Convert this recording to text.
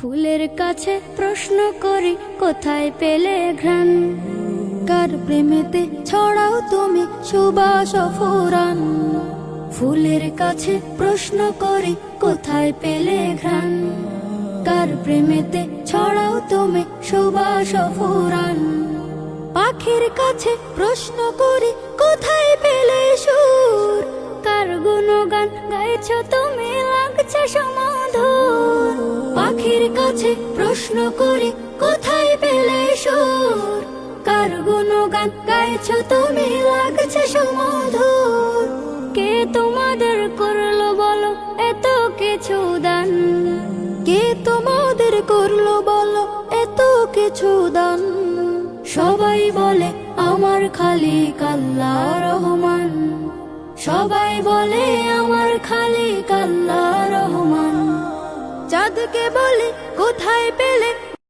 ফুলের কাছে প্রশ্ন করি কোথায় পেলে ঘ্রাণ, কার প্রেমেতে ছড়াও তুমি সুবাস ফুরান। ফুলের কাছে প্রশ্ন করি কোথায় পেলে ঘ্রাণ, কার প্রেমেতে ছড়াও তুমি সুবাস ফুরান। পাখির কাছে প্রশ্ন করি কোথায় পেলে সুর, কার গুণগান গাইছো তুমি লাগছে সমাধুর। পাখির কাছে প্রশ্ন করি কোথায় পেলে সুর, কার গুণগান গাইছো তুমি লাগছে সমাধুর। কে তোমাদের করলো বলো এত কিছু দান, কে তোমাদের করলো বলো এত কিছু দান। সবাই বলে আমার খালিক আল্লাহ রহমান, সবাই বলে আমার খালিক আল্লাহ রহমান। চাঁদকে বলে কোথায় পেলে